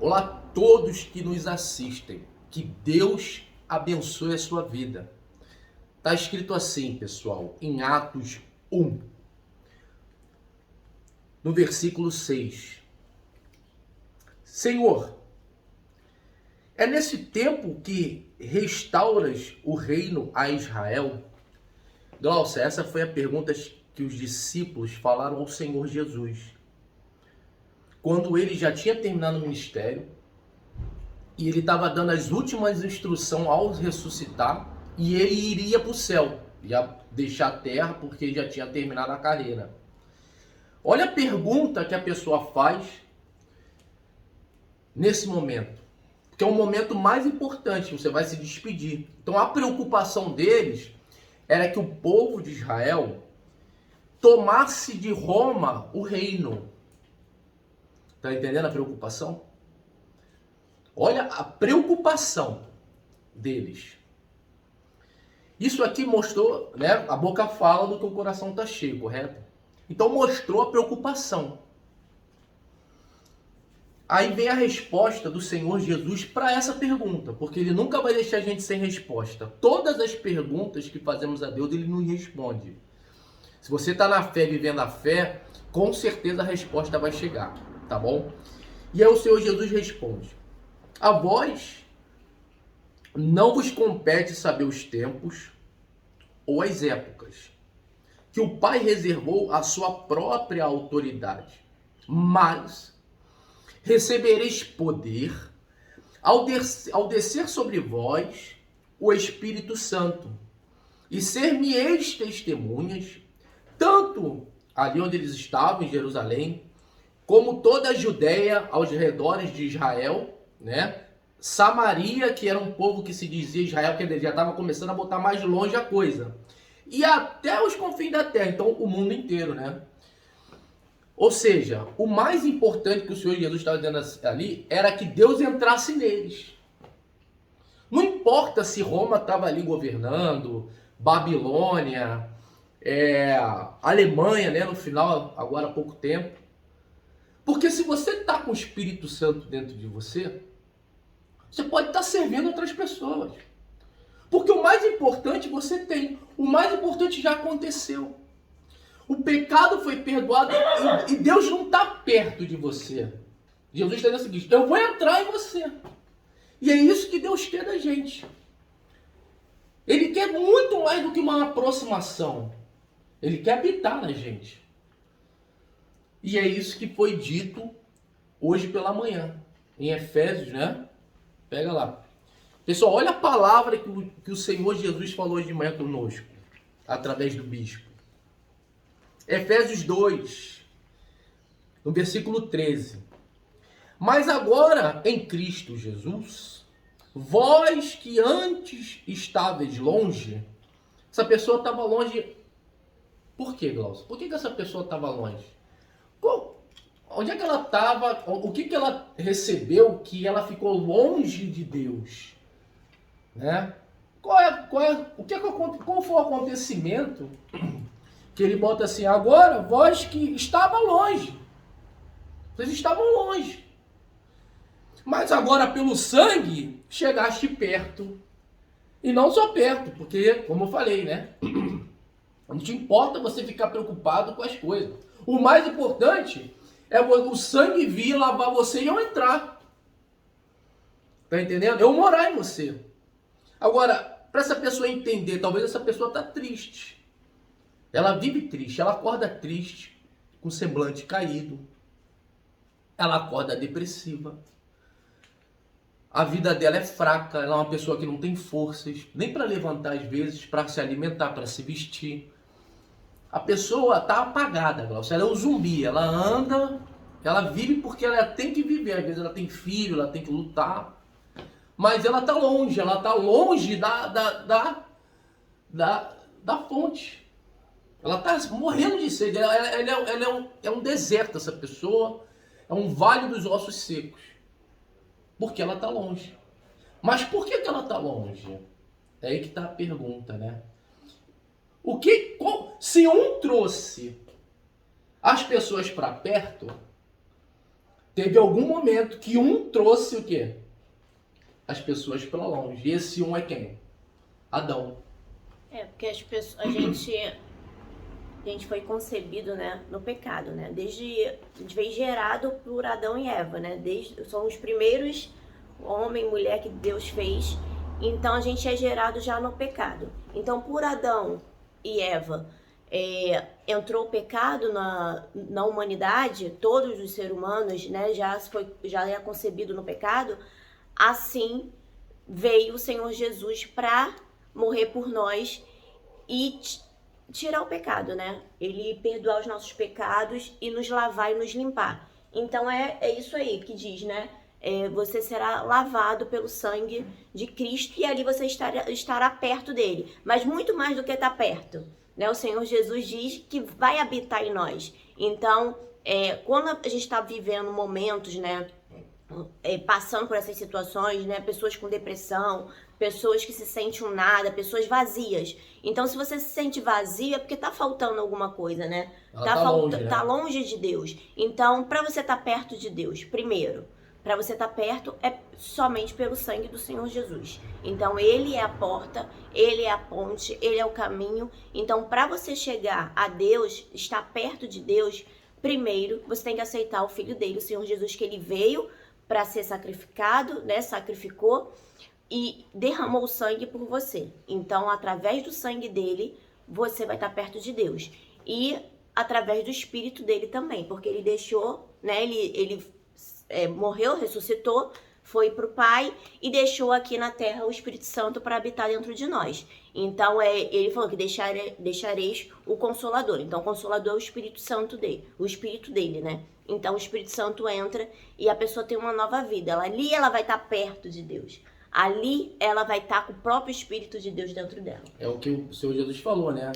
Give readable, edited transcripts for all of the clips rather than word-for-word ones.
Olá a todos que nos assistem. Que Deus abençoe a sua vida. Está escrito assim, pessoal, em Atos 1, no versículo 6. Senhor, é nesse tempo que restauras o reino a Israel? Glaucia, essa foi a pergunta que os discípulos falaram ao Senhor Jesus. Quando ele já tinha terminado o ministério, e ele estava dando as últimas instruções ao ressuscitar, e ele iria para o céu, ia deixar a terra porque ele já tinha terminado a carreira. Olha a pergunta que a pessoa faz nesse momento, que é o momento mais importante, você vai se despedir. Então a preocupação deles era que o povo de Israel tomasse de Roma o reino. Está entendendo a preocupação? Olha a preocupação deles. Isso aqui mostrou, né? A boca fala do que o coração está cheio, correto? Então mostrou a preocupação. Aí vem a resposta do Senhor Jesus para essa pergunta, porque Ele nunca vai deixar a gente sem resposta. Todas as perguntas que fazemos a Deus, Ele nos responde. Se você está na fé, vivendo a fé, com certeza a resposta vai chegar, tá bom? E aí o Senhor Jesus responde: a vós não vos compete saber os tempos ou as épocas que o Pai reservou à sua própria autoridade, mas recebereis poder ao descer sobre vós o Espírito Santo, e ser-me-eis testemunhas, tanto ali onde eles estavam, em Jerusalém, como toda a Judéia, aos redores de Israel, né? Samaria, que era um povo que se dizia Israel, que ele já estava começando a botar mais longe a coisa, e até os confins da terra, então o mundo inteiro, né? Ou seja, o mais importante que o Senhor Jesus estava dizendo ali era que Deus entrasse neles. Não importa se Roma estava ali governando, Babilônia, Alemanha, né, no final, agora há pouco tempo. Porque se você está com o Espírito Santo dentro de você, você pode estar servindo outras pessoas. Porque o mais importante você tem. O mais importante já aconteceu. O pecado foi perdoado e Deus não está perto de você. Jesus está dizendo o seguinte: eu vou entrar em você. E é isso que Deus quer da gente. Ele quer muito mais do que uma aproximação. Ele quer habitar na gente. E é isso que foi dito hoje pela manhã. Em Efésios, né? Pega lá. Pessoal, olha a palavra que o Senhor Jesus falou hoje de manhã conosco, através do bispo. Efésios 2, no versículo 13. Mas agora, em Cristo Jesus, vós que antes estáveis longe, essa pessoa estava longe. Por quê, Glaucio? Por que essa pessoa estava longe? Onde é que ela estava? O que ela recebeu que ela ficou longe de Deus? Né? Qual foi o acontecimento que ele bota assim: agora vós que estavam longe, vocês estavam longe, mas agora pelo sangue chegaste perto. E não só perto, porque, como eu falei, né? Não te importa você ficar preocupado com as coisas. O mais importante é o sangue vir lavar você e eu entrar. Tá entendendo? Eu morar em você. Agora, para essa pessoa entender, talvez essa pessoa está triste. Ela vive triste, ela acorda triste, com semblante caído. Ela acorda depressiva. A vida dela é fraca, ela é uma pessoa que não tem forças, nem para levantar às vezes, para se alimentar, para se vestir. A pessoa está apagada, Glaucia. Ela é um zumbi, ela anda, ela vive porque ela tem que viver. Às vezes ela tem filho, ela tem que lutar. Mas ela está longe da fonte. Ela está morrendo de sede. Ela é um deserto, essa pessoa. É um vale dos ossos secos. Porque ela está longe. Mas por que ela está longe? É aí que está a pergunta, né? Se um trouxe as pessoas para perto, teve algum momento que um trouxe o quê? As pessoas para longe. E esse um é quem? Adão. Porque as pessoas, a gente foi concebido, né, no pecado, né? A gente veio gerado por Adão e Eva, né? São os primeiros homem e mulher que Deus fez. Então a gente é gerado já no pecado. Então por Adão e Eva entrou o pecado na humanidade, todos os seres humanos, né, já é concebido no pecado. Assim veio o Senhor Jesus para morrer por nós e tirar o pecado, né? Ele perdoar os nossos pecados e nos lavar e nos limpar. Então é isso aí que diz, né? Você será lavado pelo sangue de Cristo e ali você estará perto dele. Mas muito mais do que estar perto, né? O Senhor Jesus diz que vai habitar em nós. Então, quando a gente está vivendo momentos, né? Passando por essas situações, né? Pessoas com depressão, pessoas que se sentem um nada, pessoas vazias. Então, se você se sente vazio, é porque tá faltando alguma coisa, né? Tá longe de Deus. Então, para você estar perto de Deus, primeiro, para você estar perto é somente pelo sangue do Senhor Jesus. Então, Ele é a porta, Ele é a ponte, Ele é o caminho. Então, para você chegar a Deus, estar perto de Deus, primeiro, você tem que aceitar o Filho dele, o Senhor Jesus, que Ele veio para ser sacrificado, né? Sacrificou e derramou o sangue por você. Então, através do sangue dele, você vai estar perto de Deus. E através do Espírito dele também, porque ele deixou, né? Ele morreu, ressuscitou, foi para o Pai e deixou aqui na terra o Espírito Santo para habitar dentro de nós. Então, ele falou que deixareis o Consolador. Então, o Consolador é o Espírito Santo dele, o Espírito dele, né? Então, o Espírito Santo entra e a pessoa tem uma nova vida. Ali ela vai estar perto de Deus. Ali ela vai estar com o próprio Espírito de Deus dentro dela. É o que o Senhor Jesus falou, né?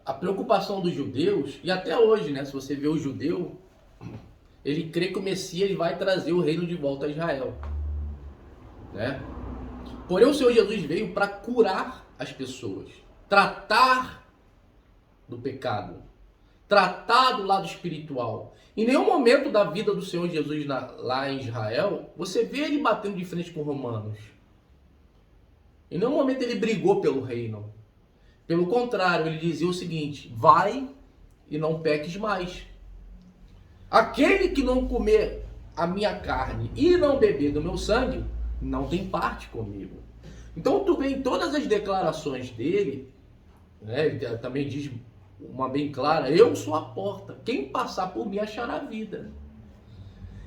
A preocupação dos judeus, e até hoje, né? Se você vê o judeu, ele crê que o Messias vai trazer o reino de volta a Israel, né? Porém, o Senhor Jesus veio para curar as pessoas, tratar do pecado, tratar do lado espiritual. Em nenhum momento da vida do Senhor Jesus lá em Israel, você vê ele batendo de frente com romanos. Em nenhum momento ele brigou pelo reino. Pelo contrário, ele dizia o seguinte: vai e não peques mais. Aquele que não comer a minha carne e não beber do meu sangue, não tem parte comigo. Então tu vê em todas as declarações dele, né, ele também diz uma bem clara: eu sou a porta, quem passar por mim achará vida.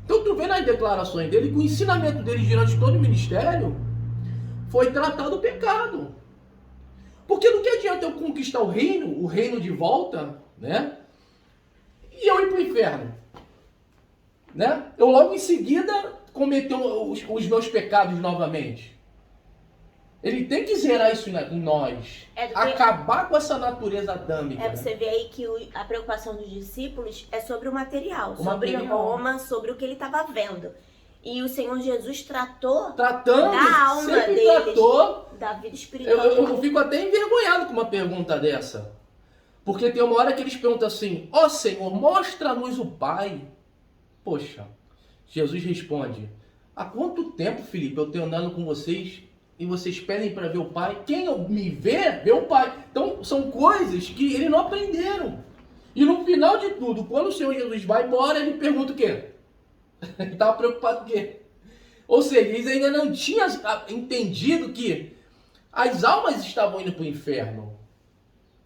Então tu vê nas declarações dele que o ensinamento dele durante todo o ministério foi tratar do pecado. Porque não que adianta eu conquistar o reino de volta, né, e eu ir para o inferno, né? Eu logo em seguida cometer os meus pecados novamente. Ele tem que zerar isso em nós. Acabar com essa natureza adâmica. Você vê aí que a preocupação dos discípulos é sobre o material, sobre Roma, sobre o que ele estava vendo. E o Senhor Jesus tratando da alma deles, da vida espiritual. Eu fico até envergonhado com uma pergunta dessa. Porque tem uma hora que eles perguntam assim: ó Senhor, mostra-nos o Pai. Poxa, Jesus responde: há quanto tempo, Filipe, eu tenho andado com vocês e vocês pedem para ver o Pai? Quem me vê o Pai. Então, são coisas que eles não aprenderam. E no final de tudo, quando o Senhor Jesus vai embora, ele pergunta o quê? Ele estava preocupado com o quê? Ou seja, eles ainda não tinham entendido que as almas estavam indo para o inferno,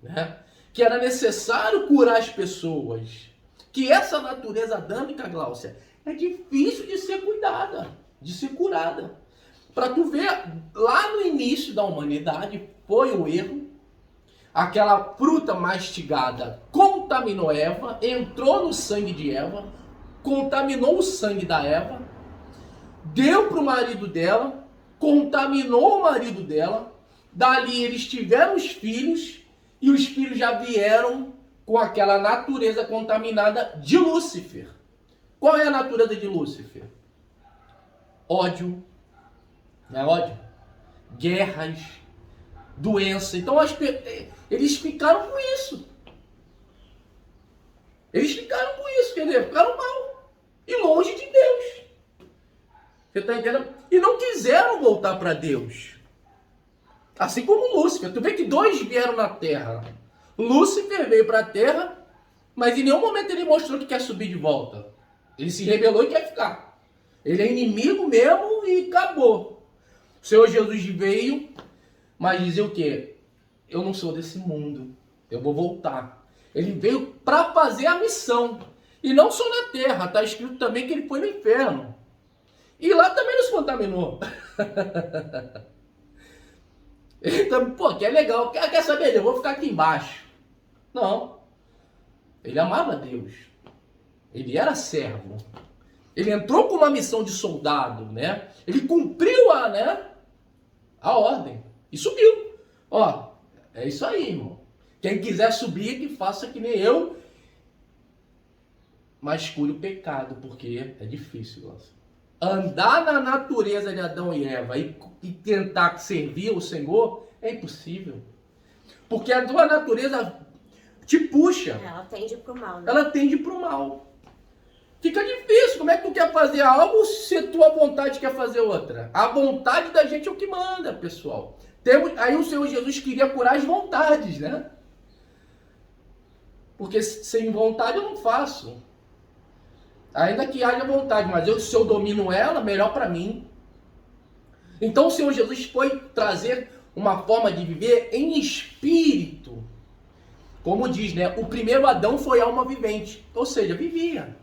né? Que era necessário curar as pessoas. Que essa natureza adâmica, Gláucia, é difícil de ser cuidada, de ser curada. Para tu ver, lá no início da humanidade, foi o erro. Aquela fruta mastigada contaminou Eva, entrou no sangue de Eva, contaminou o sangue da Eva, deu para o marido dela, contaminou o marido dela. Dali eles tiveram os filhos, e os filhos já vieram com aquela natureza contaminada de Lúcifer. Qual é a natureza de Lúcifer? Ódio. Não é ódio? Guerras, doença. Então eles ficaram com isso. Eles ficaram com isso, quer dizer, ficaram mal. e longe de Deus. Você está entendendo? E não quiseram voltar para Deus. Assim como Lúcifer. Tu vê que dois vieram na Terra. Lúcifer veio para a Terra, mas em nenhum momento ele mostrou que quer subir de volta. Ele se rebelou e quer ficar. Ele é inimigo mesmo e acabou. O Senhor Jesus veio, mas dizia o quê? Eu não sou desse mundo. Eu vou voltar. Ele veio para fazer a missão. E não só na Terra. Está escrito também que ele foi no inferno. E lá também não se contaminou. Então, pô, que é legal. Quer saber? Eu vou ficar aqui embaixo. Não. Ele amava Deus. Ele era servo. Ele entrou com uma missão de soldado, né? Ele cumpriu a ordem. E subiu. Ó, é isso aí, irmão. Quem quiser subir, que faça que nem eu. Mas escolha o pecado, porque é difícil, nossa. Andar na natureza de Adão e Eva e tentar servir o Senhor é impossível. Porque a tua natureza te puxa. Ela tende pro mal, né? Ela tende pro mal. Fica difícil. Como é que tu quer fazer algo se a tua vontade quer fazer outra? A vontade da gente é o que manda, pessoal. Aí o Senhor Jesus queria curar as vontades, né? Porque sem vontade eu não faço. Ainda que haja vontade, mas se eu domino ela, melhor para mim. Então o Senhor Jesus foi trazer uma forma de viver em espírito. Como diz, né? O primeiro Adão foi alma vivente. Ou seja, vivia.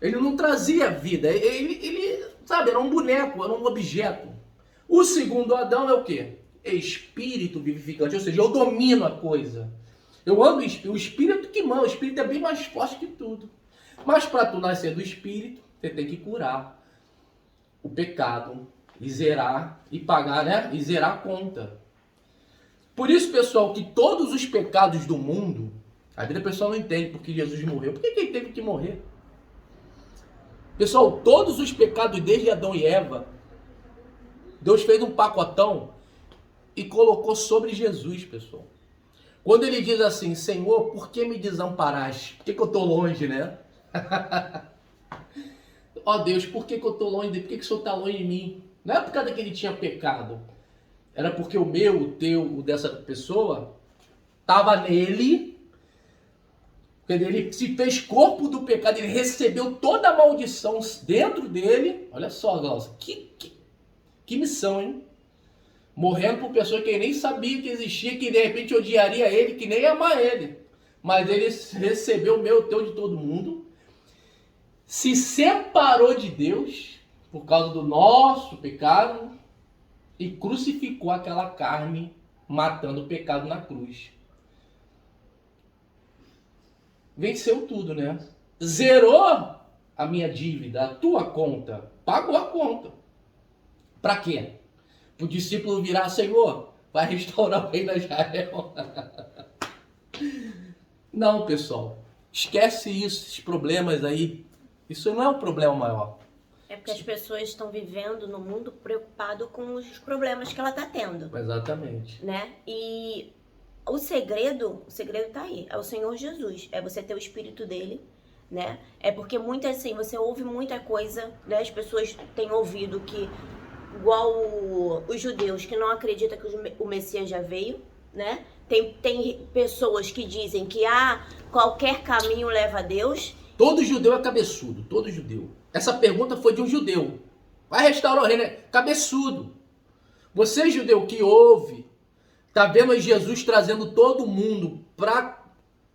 Ele não trazia vida. Ele, sabe, era um boneco, era um objeto. O segundo Adão é o quê? É espírito vivificante. Ou seja, eu domino a coisa. Eu ando o espírito que manda. O espírito é bem mais forte que tudo. Mas para tu nascer do espírito, você tem que curar o pecado e zerar e pagar, né? E zerar a conta. Por isso, pessoal, que todos os pecados do mundo, a vida pessoal não entende porque Jesus morreu. Por que ele teve que morrer? Pessoal, todos os pecados desde Adão e Eva, Deus fez um pacotão e colocou sobre Jesus, pessoal. Quando ele diz assim, Senhor, por que me desamparaste? Por que eu estou longe, né? Ó Deus, por que eu estou longe? Por que o Senhor está longe de mim? Não é por causa que ele tinha pecado. Era porque o meu, o teu, o dessa pessoa, estava nele. Ele se fez corpo do pecado. Ele recebeu toda a maldição dentro dele. Olha só, Glaucia. Que missão, hein? Morrendo por pessoa que ele nem sabia que existia, que de repente odiaria ele, que nem ia amar ele. Mas ele recebeu o meu, o teu, de todo mundo. Se separou de Deus por causa do nosso pecado e crucificou aquela carne, matando o pecado na cruz. Venceu tudo, né? Zerou a minha dívida, a tua conta, pagou a conta. Para quê? Para o discípulo virar, Senhor, vai restaurar o reino de Israel. Não, pessoal, esquece isso, esses problemas aí. Isso não é um problema maior. É porque as pessoas estão vivendo no mundo preocupado com os problemas que ela está tendo. Exatamente. Né? E o segredo tá aí, é o Senhor Jesus, é você ter o Espírito dele, né? É porque assim, você ouve muita coisa, né? As pessoas têm ouvido que, igual os judeus que não acreditam que o Messias já veio, né? Tem pessoas que dizem que qualquer caminho leva a Deus. Todo judeu é cabeçudo, todo judeu. Essa pergunta foi de um judeu. Vai restaurar o reino? Cabeçudo. Você, judeu, que ouve, tá vendo aí Jesus trazendo todo mundo para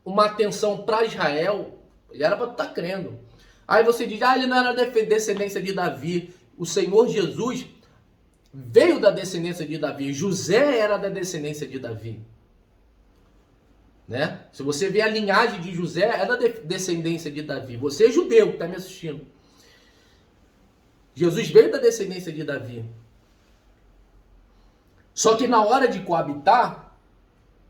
uma atenção para Israel, ele era para tu estar crendo. Aí você diz, ele não era da descendência de Davi. O Senhor Jesus veio da descendência de Davi. José era da descendência de Davi. Né? Se você vê a linhagem de José, é da descendência de Davi. Você é judeu que está me assistindo. Jesus veio da descendência de Davi. Só que na hora de coabitar,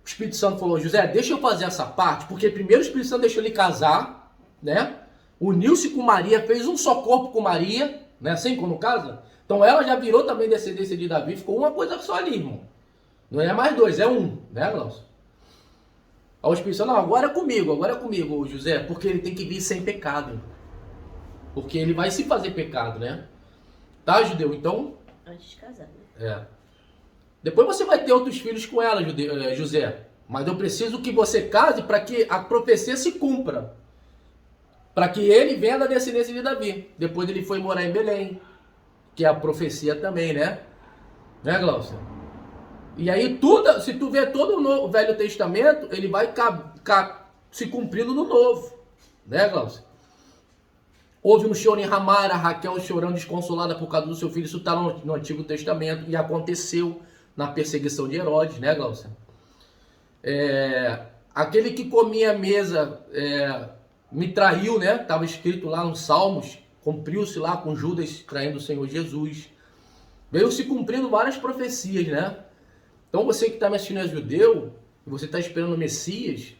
o Espírito Santo falou, José, deixa eu fazer essa parte, porque primeiro o Espírito Santo deixou ele casar, né? Uniu-se com Maria, fez um só corpo com Maria, né? Assim quando casa. Então ela já virou também descendência de Davi, ficou uma coisa só ali, irmão. Não é mais dois, é um, né, Glaucio? Aí o Espírito Santo, não, agora é comigo, José, porque ele tem que vir sem pecado. Porque ele vai se fazer pecado, né? Tá, judeu? Então... Antes de casar, né? Depois você vai ter outros filhos com ela, José. Mas eu preciso que você case para que a profecia se cumpra. Para que ele venha da descendência de Davi. Depois ele foi morar em Belém. Que é a profecia também, né? Né, Glaucia? E aí, tudo, se tu vê todo o Velho Testamento, ele vai se cumprindo no Novo. Né, Glaucia? Houve um choro em Ramá, a Raquel chorando desconsolada por causa do seu filho. Isso está no Antigo Testamento. E aconteceu na perseguição de Herodes, né, Glaucia? Aquele que comia a mesa me traiu, né? Estava escrito lá nos Salmos. Cumpriu-se lá com Judas traindo o Senhor Jesus. Veio se cumprindo várias profecias, né? Então você que está me assistindo é judeu, e você está esperando o Messias,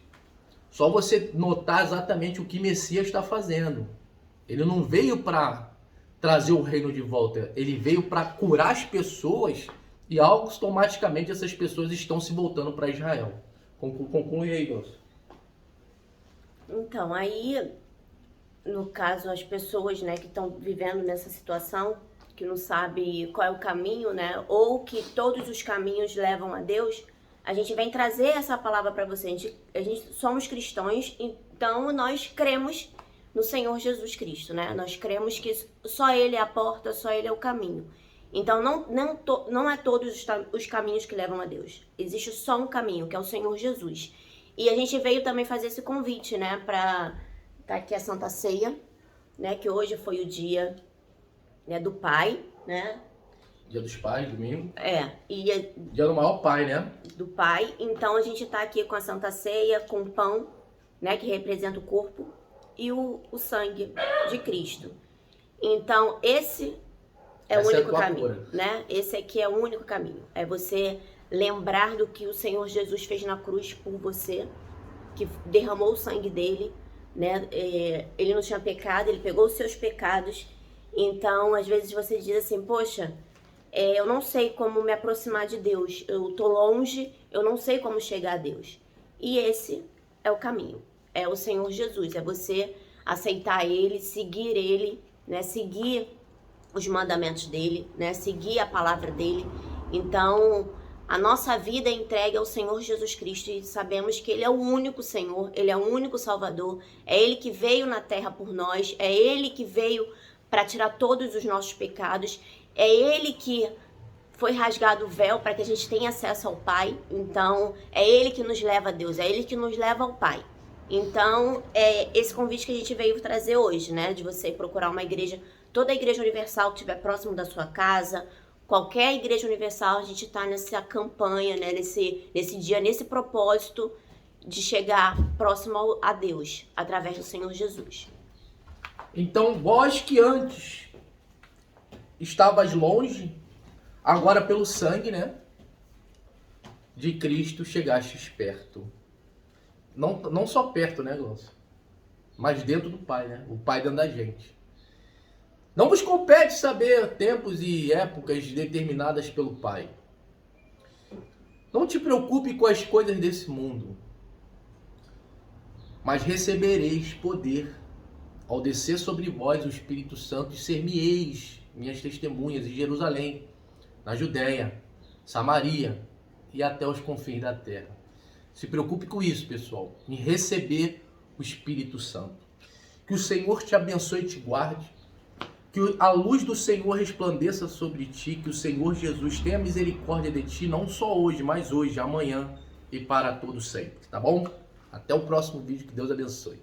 só você notar exatamente o que Messias está fazendo. Ele não veio para trazer o reino de volta, ele veio para curar as pessoas e automaticamente essas pessoas estão se voltando para Israel. Conclui aí, Deus. Então, aí, no caso, as pessoas, né, que estão vivendo nessa situação, que não sabe qual é o caminho, né, ou que todos os caminhos levam a Deus, a gente vem trazer essa palavra para você. A gente somos cristãos, então nós cremos no Senhor Jesus Cristo, né? Nós cremos que só Ele é a porta, só Ele é o caminho. Então não é todos os caminhos que levam a Deus. Existe só um caminho, que é o Senhor Jesus. E a gente veio também fazer esse convite, né, para tá aqui a Santa Ceia, né, que hoje foi o dia, né, do Pai, né? Dia dos Pais, domingo. Dia do maior Pai, né? Do Pai. Então a gente tá aqui com a Santa Ceia, com o pão, né, que representa o corpo, e o sangue de Cristo. Então esse é o único caminho, né? Esse aqui é o único caminho. É você lembrar do que o Senhor Jesus fez na cruz por você, que derramou o sangue dele, né? Ele não tinha pecado, ele pegou os seus pecados. Então, às vezes você diz assim, poxa, eu não sei como me aproximar de Deus, eu tô longe, eu não sei como chegar a Deus. E esse é o caminho, é o Senhor Jesus, é você aceitar Ele, seguir Ele, né? Seguir os mandamentos dele, né? Seguir a palavra dele. Então, a nossa vida é entregue ao Senhor Jesus Cristo e sabemos que Ele é o único Senhor, Ele é o único Salvador, é Ele que veio na terra por nós, é Ele que veio para tirar todos os nossos pecados, é Ele que foi rasgado o véu para que a gente tenha acesso ao Pai. Então, é Ele que nos leva a Deus, é Ele que nos leva ao Pai. Então, é esse convite que a gente veio trazer hoje, né? De você procurar uma igreja, toda a igreja universal que estiver próximo da sua casa, qualquer igreja universal, a gente está nessa campanha, né? Nesse dia, nesse propósito de chegar próximo a Deus, através do Senhor Jesus. Então, vós que antes estavas longe, agora pelo sangue, né, de Cristo chegastes perto. Não só perto, né, Glaucia? Mas dentro do Pai, né? O Pai dentro da gente. Não vos compete saber tempos e épocas determinadas pelo Pai. Não te preocupe com as coisas desse mundo, mas recebereis poder ao descer sobre vós o Espírito Santo e ser-me-eis minhas testemunhas em Jerusalém, na Judéia, Samaria e até os confins da terra. Se preocupe com isso, pessoal, em receber o Espírito Santo. Que o Senhor te abençoe e te guarde. Que a luz do Senhor resplandeça sobre ti. Que o Senhor Jesus tenha misericórdia de ti, não só hoje, mas hoje, amanhã e para todo sempre. Tá bom? Até o próximo vídeo. Que Deus abençoe.